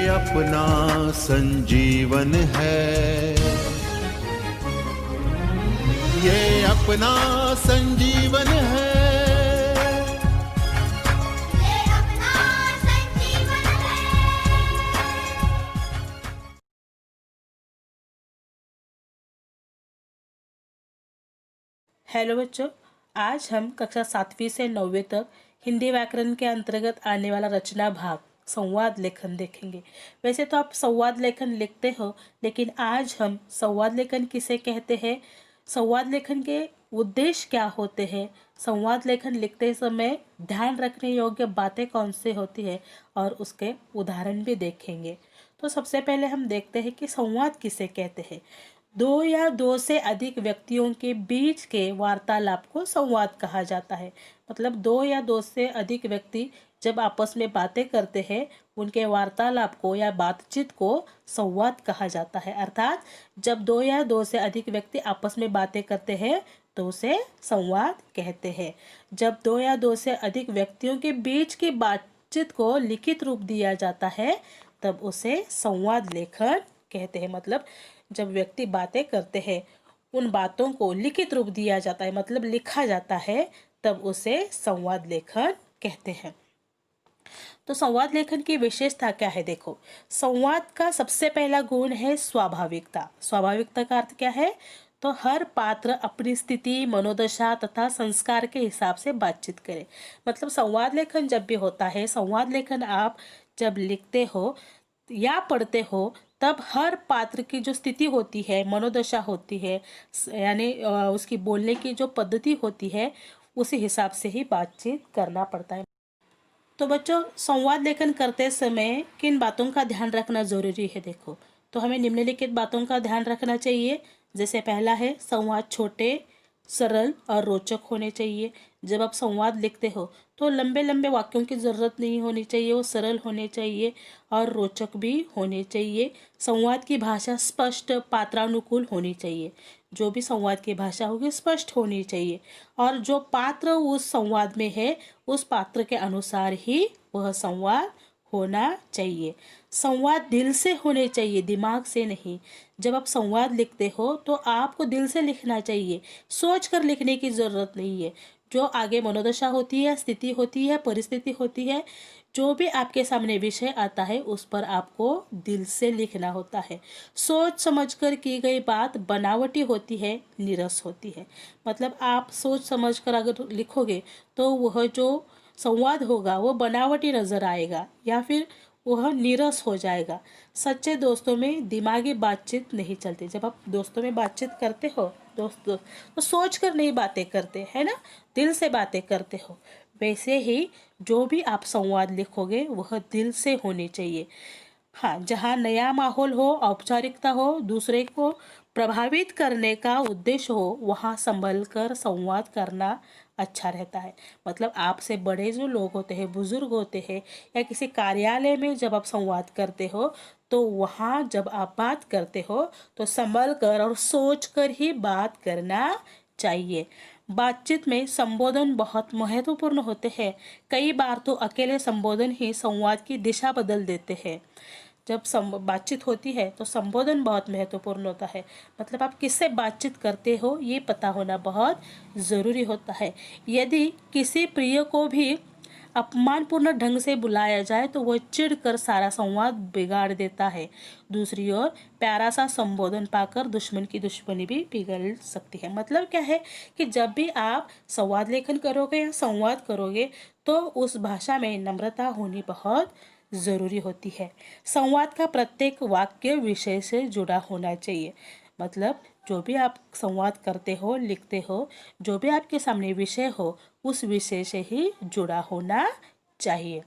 अपना संजीवन है, ये अपना संजीवन है। हेलो बच्चों, आज हम कक्षा 7वीं से 9वीं तक हिंदी व्याकरण के अंतर्गत आने वाला रचना भाग संवाद लेखन देखेंगे। वैसे तो आप संवाद लेखन लिखते हो, लेकिन आज हम संवाद लेखन किसे कहते हैं, संवाद लेखन के उद्देश्य क्या होते हैं, संवाद लेखन लिखते समय ध्यान रखने योग्य बातें कौन सी होती है और उसके उदाहरण भी देखेंगे। तो सबसे पहले हम देखते हैं कि संवाद किसे कहते हैं। दो या दो से अधिक व्यक्तियों के बीच के वार्तालाप को संवाद कहा जाता है। मतलब दो या दो से अधिक व्यक्ति जब आपस में बातें करते हैं, उनके वार्तालाप को या बातचीत को संवाद कहा जाता है। अर्थात जब दो या दो से अधिक व्यक्ति आपस में बातें करते हैं तो उसे संवाद कहते हैं। जब दो या दो से अधिक व्यक्तियों के बीच की बातचीत को लिखित रूप दिया जाता है तब उसे संवाद लेखन कहते हैं। मतलब जब व्यक्ति बातें करते हैं, उन बातों को लिखित रूप दिया जाता है, मतलब लिखा जाता है, तब उसे संवाद लेखन कहते हैं। तो संवाद लेखन की विशेषता क्या है, देखो। संवाद का सबसे पहला गुण है स्वाभाविकता। स्वाभाविकता का अर्थ क्या है, तो हर पात्र अपनी स्थिति, मनोदशा तथा संस्कार के हिसाब से बातचीत करे। मतलब संवाद लेखन जब भी होता है, संवाद लेखन आप जब लिखते हो या पढ़ते हो, तब हर पात्र की जो स्थिति होती है, मनोदशा होती है, यानी उसकी बोलने की जो पद्धति होती है, उसी हिसाब से ही बातचीत करना पड़ता है। तो बच्चों, संवाद लेखन करते समय किन बातों का ध्यान रखना जरूरी है, देखो। तो हमें निम्नलिखित बातों का ध्यान रखना चाहिए। जैसे पहला है, संवाद छोटे, सरल और रोचक होने चाहिए। जब आप संवाद लिखते हो तो लंबे लंबे वाक्यों की ज़रूरत नहीं होनी चाहिए, वो सरल होने चाहिए और रोचक भी होने चाहिए। संवाद की भाषा स्पष्ट, पात्रानुकूल होनी चाहिए। जो भी संवाद की भाषा होगी स्पष्ट होनी चाहिए और जो पात्र उस संवाद में है, उस पात्र के अनुसार ही वह संवाद होना चाहिए। संवाद दिल से होने चाहिए, दिमाग से नहीं। जब आप संवाद लिखते हो तो आपको दिल से लिखना चाहिए, सोच कर लिखने की ज़रूरत नहीं है। जो आगे मनोदशा होती है, स्थिति होती है, परिस्थिति होती है, जो भी आपके सामने विषय आता है उस पर आपको दिल से लिखना होता है। सोच समझकर की गई बात बनावटी होती है, नीरस होती है। मतलब आप सोच समझकर अगर लिखोगे तो वह जो संवाद होगा वो बनावटी नज़र आएगा या फिर वह नीरस हो जाएगा। सच्चे दोस्तों में दिमागी बातचीत नहीं चलती। जब आप दोस्तों में बातचीत करते हो, दोस्त तो सोच कर नहीं बातें करते, है ना, दिल से बातें करते हो। वैसे ही जो भी आप संवाद लिखोगे वह दिल से होनी चाहिए। हाँ, जहाँ नया माहौल हो, औपचारिकता हो, दूसरे को प्रभावित करने का उद्देश्य हो, वहाँ संभल कर संवाद करना अच्छा रहता है। मतलब आपसे बड़े जो लोग होते हैं, बुजुर्ग होते हैं, या किसी कार्यालय में जब आप संवाद करते हो तो वहाँ जब आप बात करते हो तो संभल कर और सोच कर ही बात करना चाहिए। बातचीत में संबोधन बहुत महत्वपूर्ण होते हैं। कई बार तो अकेले संबोधन ही संवाद की दिशा बदल देते हैं। जब बातचीत होती है तो संबोधन बहुत महत्वपूर्ण होता है। मतलब आप किससे बातचीत करते हो ये पता होना बहुत ज़रूरी होता है। यदि किसी प्रिय को भी अपमानपूर्ण ढंग से बुलाया जाए तो वह चिढ़कर सारा संवाद बिगाड़ देता है। दूसरी ओर प्यारा सा संबोधन पाकर दुश्मन की दुश्मनी भी पिघल सकती है। मतलब क्या है कि जब भी आप संवाद लेखन करोगे या संवाद करोगे तो उस भाषा में नम्रता होनी बहुत ज़रूरी होती है। संवाद का प्रत्येक वाक्य विषय से जुड़ा होना चाहिए। मतलब जो भी आप संवाद करते हो, लिखते हो, जो भी आपके सामने विषय हो, उस विषय से ही जुड़ा होना चाहिए।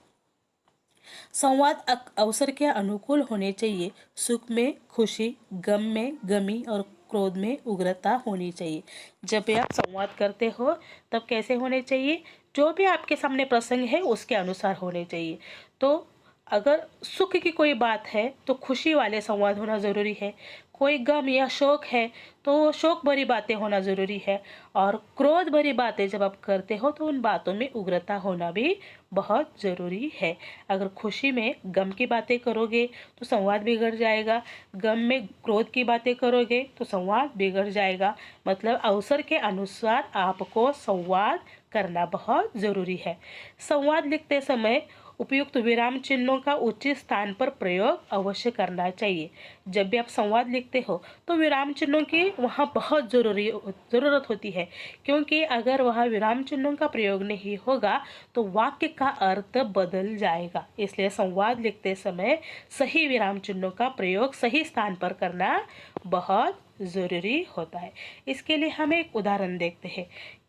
संवाद अवसर के अनुकूल होने चाहिए। सुख में खुशी, गम में गमी और क्रोध में उग्रता होनी चाहिए। जब भी आप संवाद करते हो तब कैसे होने चाहिए, जो भी आपके सामने प्रसंग है उसके अनुसार होने चाहिए। तो अगर सुख की कोई बात है तो खुशी वाले संवाद होना ज़रूरी है, कोई गम या शोक है तो शोक भरी बातें होना ज़रूरी है, और क्रोध भरी बातें जब आप करते हो तो उन बातों में उग्रता होना भी बहुत ज़रूरी है। अगर खुशी में गम की बातें करोगे तो संवाद बिगड़ जाएगा, गम में क्रोध की बातें करोगे तो संवाद बिगड़ जाएगा। मतलब अवसर के अनुसार आपको संवाद करना बहुत ज़रूरी है। संवाद लिखते समय उपयुक्त विराम चिन्हों का उचित स्थान पर प्रयोग अवश्य करना चाहिए। जब भी आप संवाद लिखते हो तो विराम चिन्हों की वहाँ बहुत ज़रूरत होती है, क्योंकि अगर वहाँ विराम चिन्हों का प्रयोग नहीं होगा तो वाक्य का अर्थ बदल जाएगा। इसलिए संवाद लिखते समय सही विराम चिन्हों का प्रयोग सही स्थान पर करना बहुत ज़रूरी होता है। इसके लिए हम एक उदाहरण देखते हैं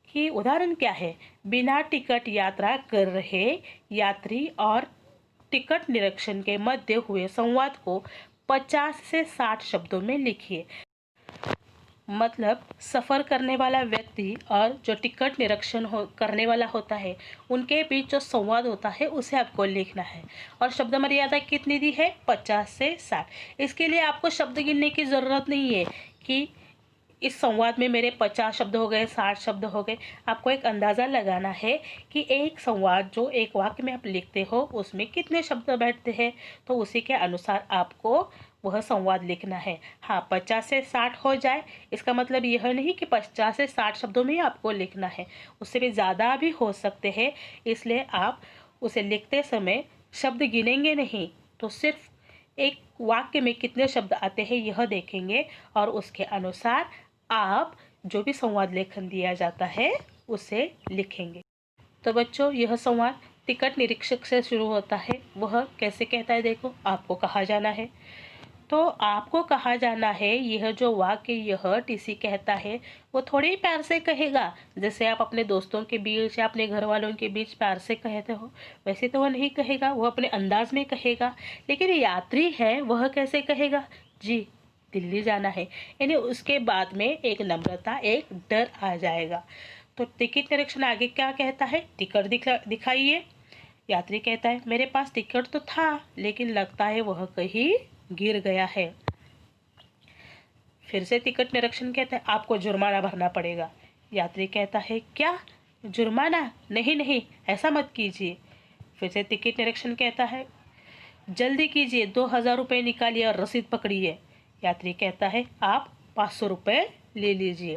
कि उदाहरण क्या है। बिना टिकट यात्रा कर रहे यात्री और टिकट निरीक्षण के मध्य हुए संवाद को 50 से 60 शब्दों में लिखिए। मतलब सफ़र करने वाला व्यक्ति और जो टिकट निरीक्षण करने वाला होता है उनके बीच जो संवाद होता है उसे आपको लिखना है। और शब्द मर्यादा कितनी दी है? 50 से 60। इसके लिए आपको शब्द गिनने की ज़रूरत नहीं है कि इस संवाद में मेरे 50 शब्द हो गए, 60 शब्द हो गए। आपको एक अंदाज़ा लगाना है कि एक संवाद जो एक वाक्य में आप लिखते हो उसमें कितने शब्द बैठते हैं, तो उसी के अनुसार आपको वह संवाद लिखना है। हाँ, 50 से 60 हो जाए इसका मतलब यह नहीं कि 50 से 60 शब्दों में ही आपको लिखना है, उससे भी ज़्यादा भी हो सकते हैं। इसलिए आप उसे लिखते समय शब्द गिनेंगे नहीं, तो सिर्फ एक वाक्य में कितने शब्द आते हैं यह देखेंगे और उसके अनुसार आप जो भी संवाद लेखन दिया जाता है उसे लिखेंगे। तो बच्चों, यह संवाद टिकट निरीक्षक से शुरू होता है। वह कैसे कहता है, देखो, आपको कहाँ जाना है। तो आपको कहाँ जाना है, यह जो वाक्य यह टीसी कहता है वो थोड़ी ही प्यार से कहेगा जैसे आप अपने दोस्तों के बीच या अपने घर वालों के बीच प्यार से कहते हो, वैसे तो वह नहीं कहेगा, वह अपने अंदाज में कहेगा। लेकिन यात्री है, वह कैसे कहेगा, जी दिल्ली जाना है, यानी उसके बाद में एक नम्रता, एक डर आ जाएगा। तो टिकट निरीक्षण आगे क्या कहता है, टिकट दिखाइए। यात्री कहता है मेरे पास टिकट तो था लेकिन लगता है वह कहीं गिर गया है। फिर से टिकट निरीक्षण कहता है आपको जुर्माना भरना पड़ेगा। यात्री कहता है क्या जुर्माना? नहीं नहीं, ऐसा मत कीजिए। फिर से टिकट निरीक्षण कहता है जल्दी कीजिए, 2000 रुपये निकालिए और रसीद पकड़िए। यात्री कहता है आप 500 रुपये ले लीजिए।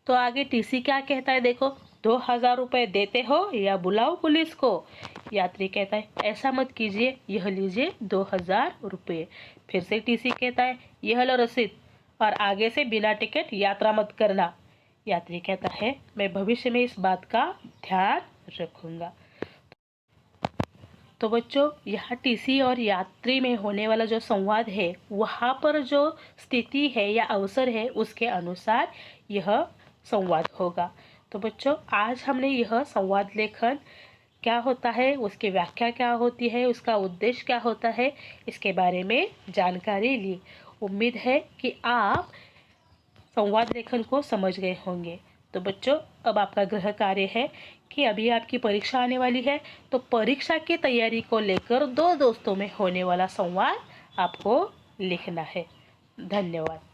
तो आगे टीसी क्या कहता है, देखो, 2000 रुपये देते हो या बुलाओ पुलिस को। यात्री कहता है ऐसा मत कीजिए, यह लीजिए 2000 रुपये। फिर से टीसी कहता है यह लो रसीद और आगे से बिना टिकट यात्रा मत करना। यात्री कहता है मैं भविष्य में इस बात का ध्यान रखूंगा। तो बच्चों, यहाँ टीसी और यात्री में होने वाला जो संवाद है वहाँ पर जो स्थिति है या अवसर है उसके अनुसार यह संवाद होगा। तो बच्चों, आज हमने यह संवाद लेखन क्या होता है, उसकी व्याख्या क्या होती है, उसका उद्देश्य क्या होता है, इसके बारे में जानकारी ली। उम्मीद है कि आप संवाद लेखन को समझ गए होंगे। तो बच्चों, अब आपका गृह कार्य है कि अभी आपकी परीक्षा आने वाली है, तो परीक्षा की तैयारी को लेकर दो दोस्तों में होने वाला संवाद आपको लिखना है। धन्यवाद।